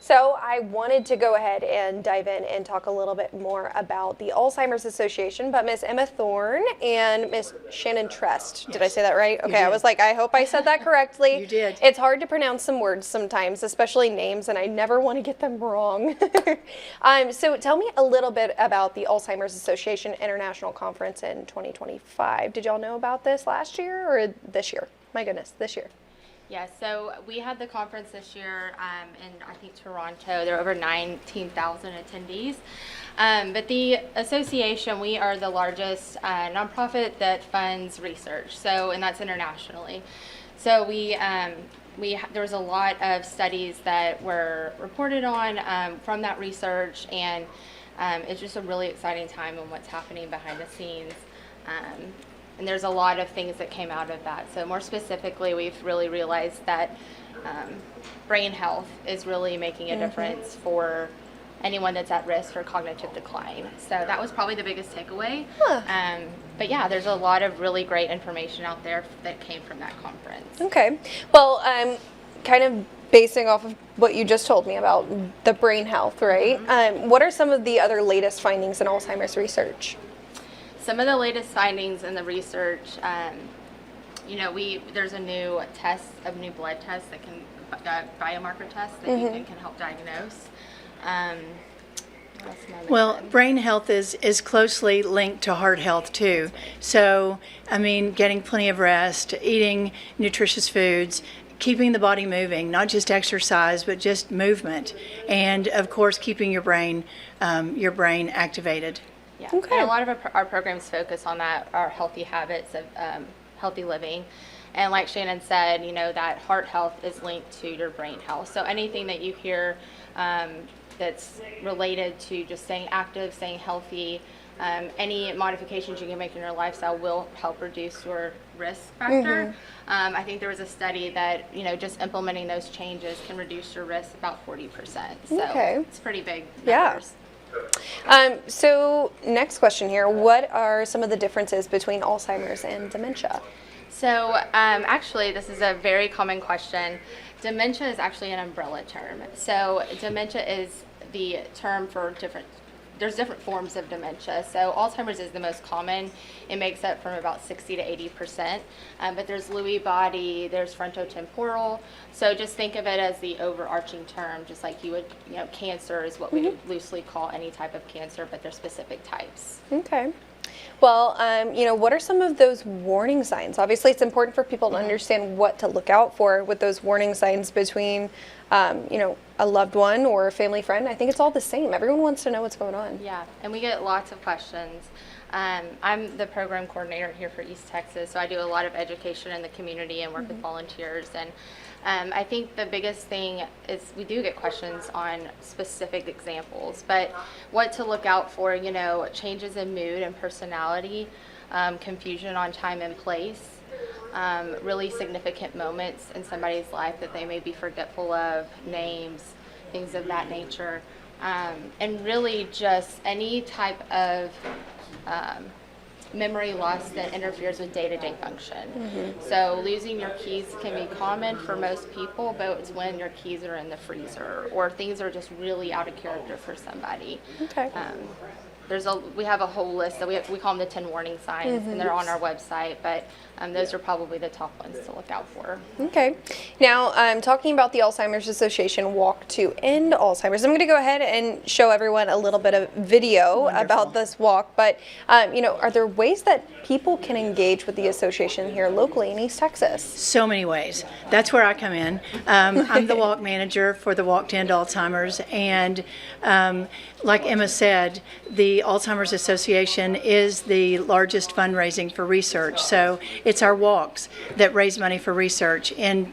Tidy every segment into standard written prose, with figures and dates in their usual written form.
So I wanted to go ahead and dive in and talk a little bit more about the Alzheimer's Association, but Miss Emma Thorne and Miss Shannon Trest. Did I say that right? Okay, I was like, I hope I said that correctly. You did. It's hard to pronounce some words sometimes, especially names, and I never want to get them wrong. So tell me a little bit about the Alzheimer's Association International Conference in 2025. Did y'all know about this last year or this year? My goodness, this year. Yeah, so we had the conference this year in, I think, Toronto. There were over 19,000 attendees. But the association, we are the largest nonprofit that funds research, and that's internationally. So there was a lot of studies that were reported on from that research, and it's just a really exciting time in what's happening behind the scenes. And there's a lot of things that came out of that. So more specifically, we've really realized that brain health is really making a difference for anyone that's at risk for cognitive decline. So that was probably the biggest takeaway. But yeah, there's a lot of really great information out there that came from that conference. Okay. Well, kind of basing off of what you just told me about the brain health, right? What are some of the other latest findings in Alzheimer's research? Some of the latest findings in the research, there's a new blood test that can, biomarker test that you can help diagnose. Well, brain health is closely linked to heart health too. So, I mean, getting plenty of rest, eating nutritious foods, keeping the body moving, not just exercise, but just movement, and of course, keeping your brain activated. Yeah, okay. And a lot of our programs focus on that, our healthy habits of healthy living. And like Shannon said, that heart health is linked to your brain health. So anything that you hear that's related to just staying active, staying healthy, any modifications you can make in your lifestyle will help reduce your risk factor. I think there was a study that, just implementing those changes can reduce your risk about 40%. So it's pretty big numbers. So next question here, what are some of the differences between Alzheimer's and dementia? So actually, this is a very common question. Dementia is actually an umbrella term. So dementia is the term for there's different forms of dementia. So Alzheimer's is the most common. It makes up from about 60 to 80%. But there's Lewy body, there's frontotemporal. So just think of it as the overarching term, just like you would, cancer is what we would loosely call any type of cancer, but there's specific types. Okay. Well, what are some of those warning signs? Obviously, it's important for people to understand what to look out for with those warning signs between, a loved one or a family friend. I think it's all the same. Everyone wants to know what's going on. Yeah, and we get lots of questions. I'm the program coordinator here for East Texas, so I do a lot of education in the community and work with volunteers. And I think the biggest thing is we do get questions on specific examples, but what to look out for, changes in mood and personality, confusion on time and place, really significant moments in somebody's life that they may be forgetful of, names, things of that nature, and really just any type of memory loss that interferes with day-to-day function. So losing your keys can be common for most people, but it's when your keys are in the freezer or things are just really out of character for somebody. Okay. We have a whole list that we call them the 10 warning signs, and they're on our website, but those are probably the top ones to look out for. Okay. Now, talking about the Alzheimer's Association Walk to End Alzheimer's, I'm going to go ahead and show everyone a little bit of video about this walk, but, are there ways that people can engage with the association here locally in East Texas? So many ways. That's where I come in. I'm the walk manager for the Walk to End Alzheimer's, and like Emma said, the Alzheimer's Association is the largest fundraising for research. So it's our walks that raise money for research. In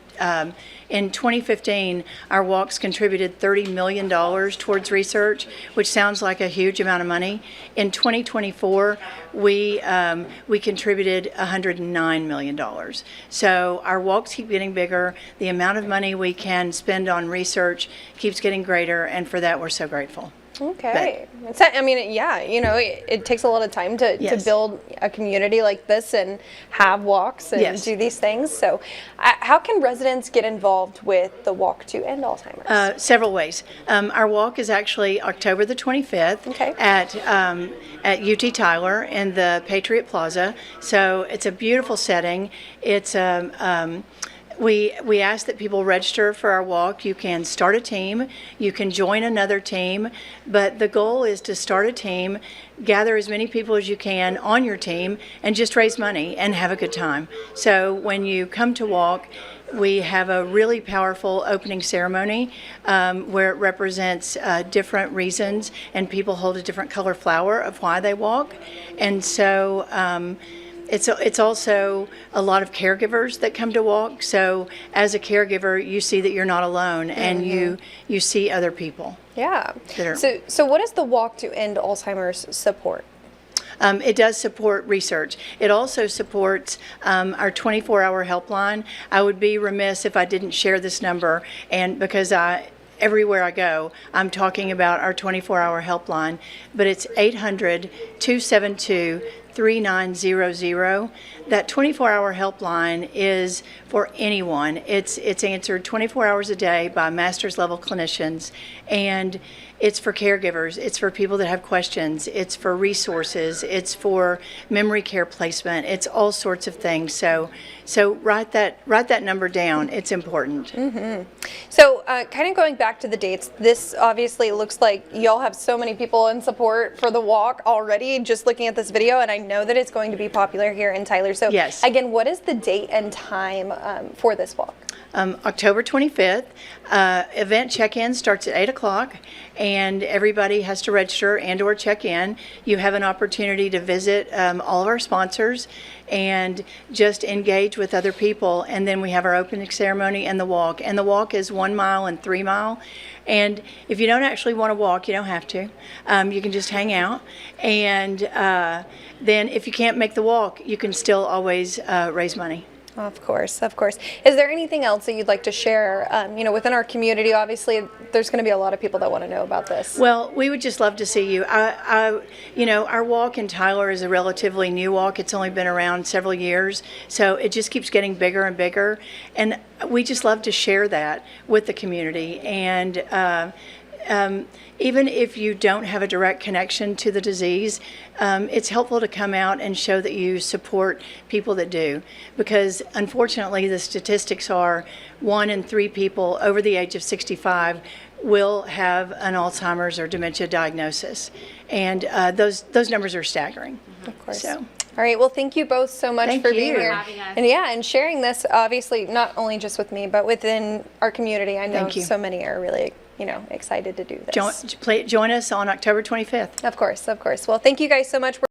2015, our walks contributed $30 million towards research, which sounds like a huge amount of money. In 2024, we contributed $109 million. So our walks keep getting bigger. The amount of money we can spend on research keeps getting greater, and for that, we're so grateful. Okay. I mean, yeah, it takes a lot of time to Yes. build a community like this and have walks and Yes. do these things. So, how can residents get involved with the Walk to End Alzheimer's? Several ways. Our walk is actually October the 25th Okay. at UT Tyler in the Patriot Plaza. So it's a beautiful setting. It's we ask that people register for our walk. You can start a team, you can join another team, but the goal is to start a team, gather as many people as you can on your team, and just raise money and have a good time. So when you come to walk, we have a really powerful opening ceremony where it represents different reasons, and people hold a different color flower of why they walk. And so it's also a lot of caregivers that come to walk. So as a caregiver, you see that you're not alone, and you see other people. Yeah. that are- So what does the Walk to End Alzheimer's support? It does support research. It also supports our 24-hour helpline. I would be remiss if I didn't share this number, and because everywhere I go, I'm talking about our 24-hour helpline, but it's 800-272-3900. That 24-hour helpline is for anyone. It's answered 24 hours a day by master's level clinicians, and it's for caregivers. It's for people that have questions. It's for resources. It's for memory care placement. It's all sorts of things. So write that number down. It's important. So, kind of going back to the dates, this obviously looks like y'all have so many people in support for the walk already, just looking at this video, and I know that it's going to be popular here in Tyler. So, Yes. again, what is the date and time for this walk? October 25th. Event check-in starts at 8 o'clock, and everybody has to register and or check in. You have an opportunity to visit all of our sponsors and just engage with other people. And then we have our opening ceremony and the walk. And the walk is 1 mile and 3 mile. And if you don't actually want to walk, you don't have to. You can just hang out. And then if you can't make the walk, you can still always raise money. Of course, of course. Is there anything else that you'd like to share? Within our community, obviously, there's going to be a lot of people that want to know about this. Well, we would just love to see you. Our walk in Tyler is a relatively new walk. It's only been around several years, so it just keeps getting bigger and bigger. And we just love to share that with the community. And even if you don't have a direct connection to the disease, it's helpful to come out and show that you support people that do. Because unfortunately, the statistics are 1 in 3 people over the age of 65 will have an Alzheimer's or dementia diagnosis. And those numbers are staggering. Of course. So. All right. Well, thank you both so much Thank for being you. here. Having us. And sharing this, obviously, not only just with me, but within our community. I know Thank you. so many are really, excited to do this. Join us on October 25th. Of course, of course. Well, thank you guys so much.